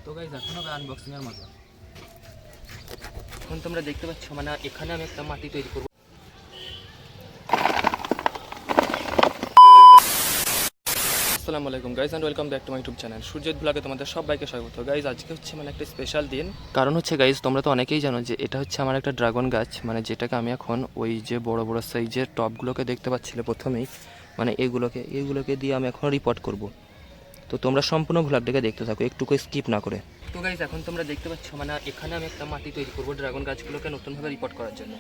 তো গাইজ এখন হবে আনবক্সিং এর মজা। এখন তোমরা দেখতে পাচ্ছ মানে এখানে আমি একটা মাটি তৈরি করব। আসসালামু আলাইকুম guys and welcome back to my YouTube channel সূর্যের ব্লগে তোমাদের সবাইকে স্বাগত। গাইজ আজকে হচ্ছে মানে একটা স্পেশাল দিন, কারণ হচ্ছে গাইজ তোমরা তো অনেকেই জানো যে এটা হচ্ছে আমার একটা ড্রাগন গাছ, মানে যেটাকে আমি এখন ওই যে বড় বড় সাইজের টবগুলোকে দেখতে পাচ্ছিলে প্রথমেই, মানে এইগুলোকে দিয়ে আমি এখন রিপোর্ট করব। তো তোমরা সম্পূর্ণ ভ্লগটাকে দেখতে থাকো, একটুকু স্কিপ না করে। তো গাইজ এখন তোমরা দেখতে পাচ্ছ মানে এখানে আমি একটা মাটি তৈরি করবো ড্রাগন গাছগুলোকে নতুনভাবে রিপোর্ট করার জন্য।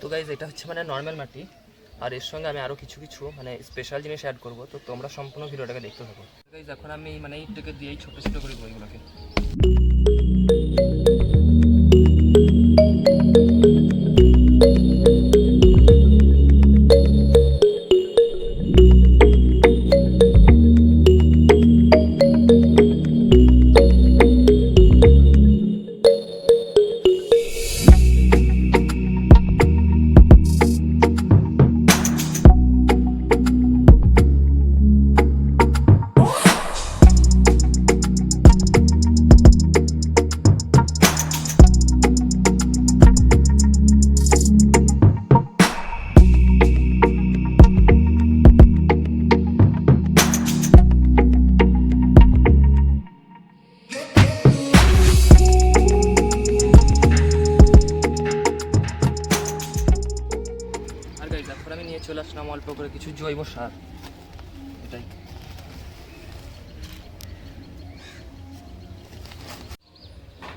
তো গাইজ এটা হচ্ছে মানে নর্মাল মাটি, আর এর সঙ্গে আমি আরও কিছু কিছু মানে স্পেশাল জিনিস অ্যাড করবো। তো তোমরা সম্পূর্ণ ভিডিওটাকে দেখতে থাকো। গাইজ এখন আমি মানে ইটটাকে দিয়েই ছোটো ছোটো করে বইগুলোকে। আর গাইজ এখন আমি নিয়ে চলে আসলাম অল্প করে কিছু জৈব সার, এটাই।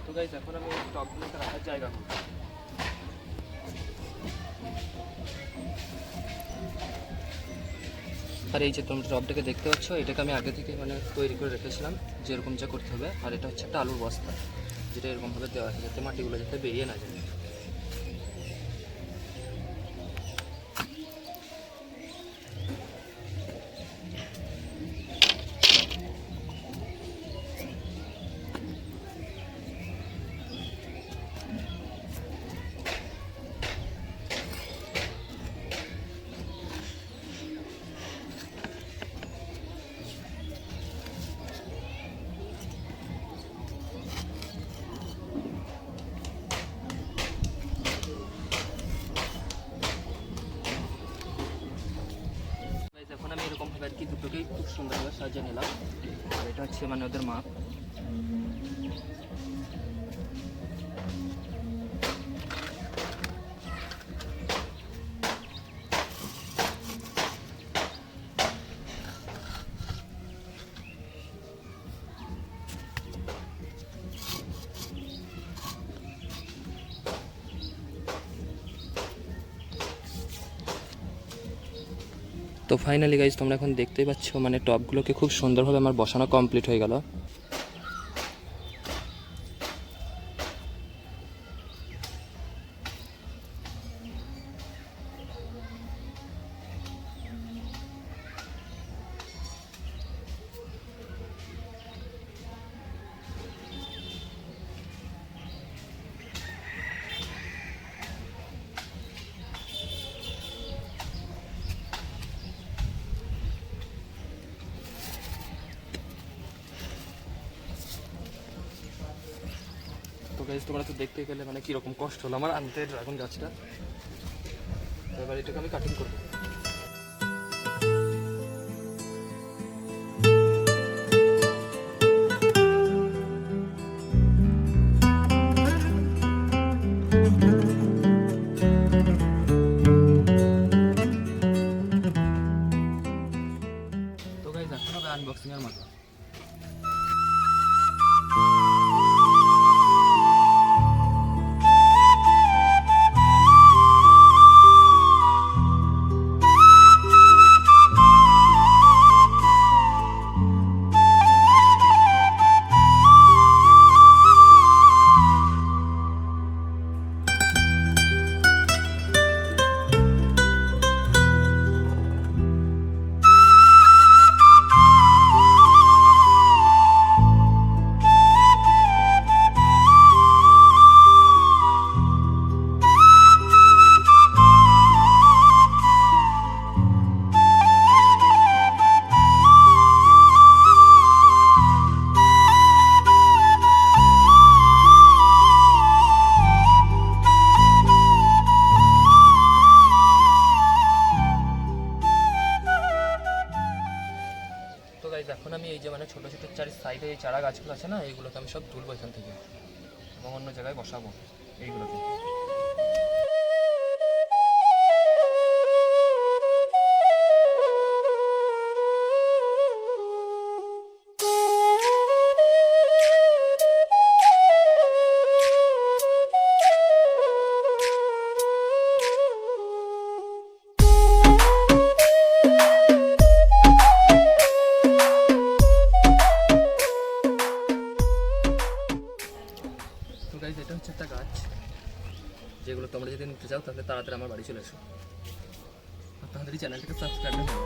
তো গাইজ এখন আমি টবগুলোকে রাখার জায়গা করব। আর এই যে তোমরা টবটাকে দেখতে পাচ্ছ, এটাকে আমি আগে থেকে মানে তৈরি করে রেখেছিলাম যেরকম যা করতে হবে। আর এটা হচ্ছে একটা আলুর বস্তা, যেটা এরকমভাবে দেওয়া আছে যাতে মাটিগুলো যাতে বেরিয়ে না যায়। এখন আমি এরকমভাবে আর কি দুটোকেই খুব সুন্দরভাবে সাজিয়ে নিলাম। আর এটা হচ্ছে মানে ওদের মাপ। তো ফাইনালি গাইজ তোমরা এখন দেখতেই পাচ্ছ মানে টবগুলোকে খুব সুন্দরভাবে আমার বসানো কমপ্লিট হয়ে গেল। তো গাইজ তোমরা তো দেখতে গেলে মানে কীরকম কষ্ট হলো আমার আনতে ড্রাগন গাছটা। তো এবার এটাকে আমি কাটিং করবো। তো গাইজ এখন হবে আনবক্সিং এর মজা। গাইজ এখন আমি এই যে মানে ছোটো ছোটো সাইডে এই চারা গাছগুলো আছে না, এইগুলোকে আমি সব তুলবো এখান থেকে এবং অন্য জায়গায় বসাবো এইগুলোকে। এটা হচ্ছে একটা গাছ যেগুলো তোমরা যদি নিতে চাও তাহলে তাড়াতাড়ি আমার বাড়ি চলে এসো আর তাড়াতাড়ি চ্যানেলটাকে সাবস্ক্রাইব করো।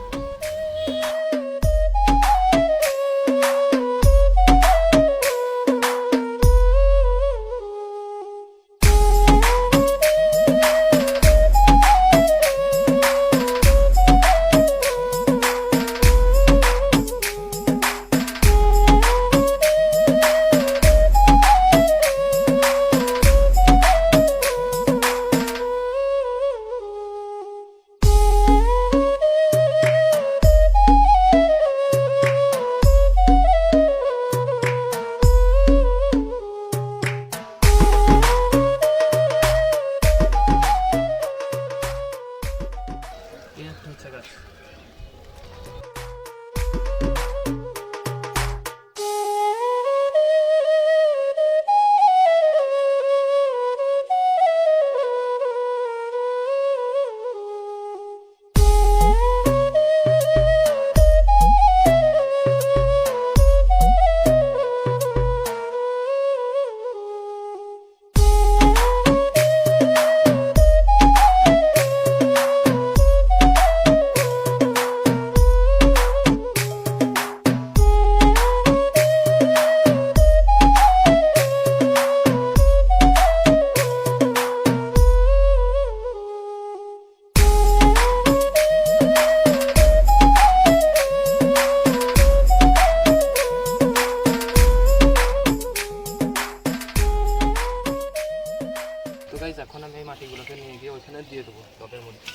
এখন আমি এই মাটিগুলোকে নিয়ে গিয়ে ওইখানে দিয়ে দেবো টবের মধ্যে।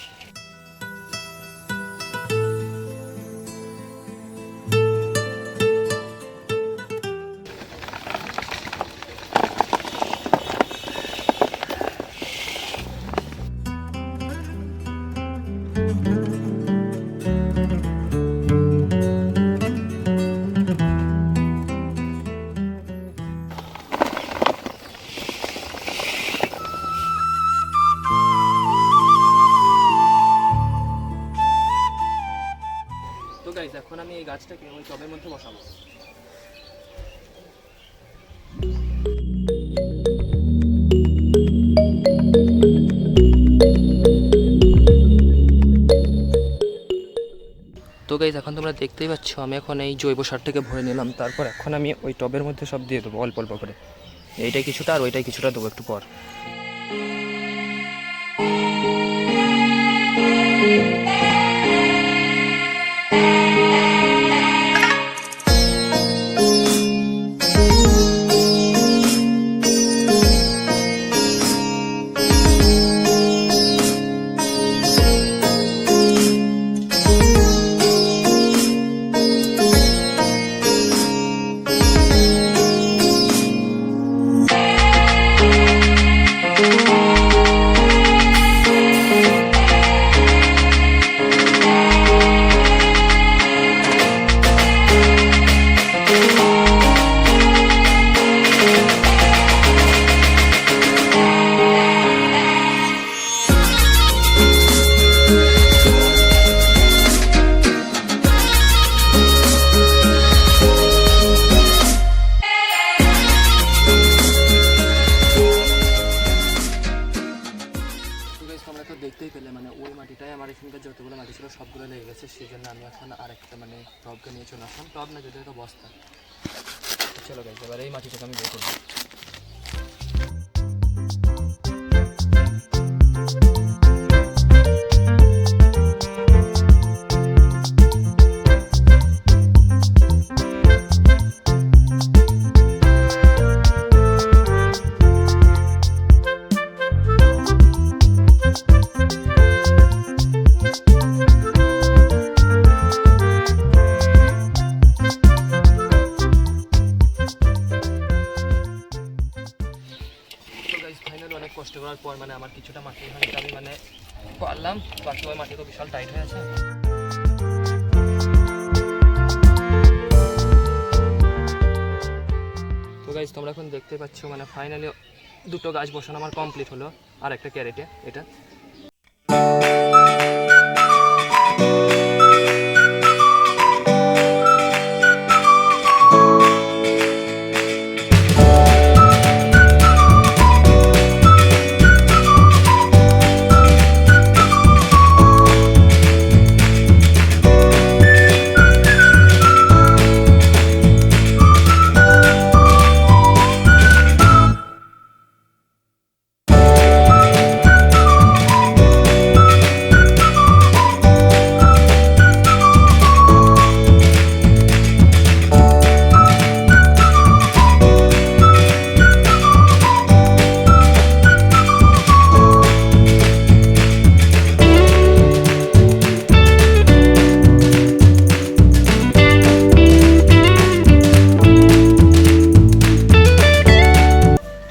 তো গাইজ এখন আমি এই গাছটাকে ওই টবের মধ্যে বসাবো। তো গাইজ এখন তোমরা দেখতেই পাচ্ছ আমি এখন এই জৈব সারটাকে ভরে নিলাম, তারপর এখন আমি ওই টবের মধ্যে সব দিয়ে দেবো অল্প অল্প করে, এইটাই কিছুটা আর ওইটাই কিছুটা দেবো একটু পর। দেখতেই পেলে মানে ওই মাটিটাই আমার এখানকার যতগুলো মাটি ছিল সবগুলো লেগে গেছে, সেই জন্য আমি এখন আরেকটা মানে টবকে নিয়ে চলে আসলাম, টব না যদি একটা বস্তা। চলো গাইজ এবার এই মাটিটাকে আমি বের করবো। মানে আমার কিছুটা মাটি এখানে আমি মানে পারলাম, বাকি ওই মাটি তো বিশাল টাইট হয়ে আছে। তো গাইজ তোমরা এখন দেখতে পাচ্ছ মানে ফাইনালি দুটো গাছ বসানো আমার কমপ্লিট হলো, আর একটা ক্যারেটে এটা।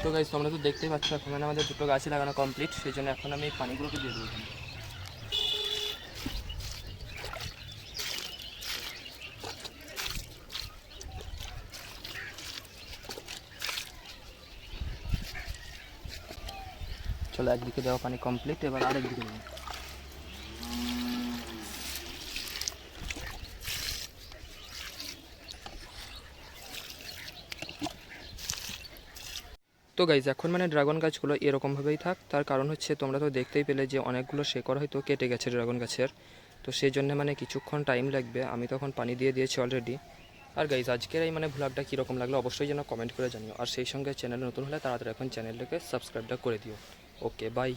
তো গাইজ তোমরা তো দেখতেই পাচ্ছ এখন মানে আমাদের দুটো গাছই লাগানো কমপ্লিট, সেই জন্য এখন আমি পানিগুলোকে দিয়ে দেবো এখানে। চলো একদিকে দেওয়া পানি কমপ্লিট, এবার আরেকদিকে দেবো। তো গাইজ এখন মানে ড্রাগন গাছগুলো এরকমভাবেই থাক, তার কারণ হচ্ছে তোমরা তো দেখতেই পেলে যে অনেকগুলো শেকড় হয়তো কেটে গেছে ড্রাগন গাছের, তো সেই জন্য মানে কিছুক্ষণ টাইম লাগবে। আমি তখন পানি দিয়ে দিয়েছি অলরেডি। আর গাইজ আজকের এই মানে ভ্লগটা কীরকম লাগলো অবশ্যই যেন কমেন্ট করে জানিও, আর সেই সঙ্গে চ্যানেল নতুন হলে তাড়াতাড়ি এখন চ্যানেলটাকে সাবস্ক্রাইবটা করে দিও। Okay bye.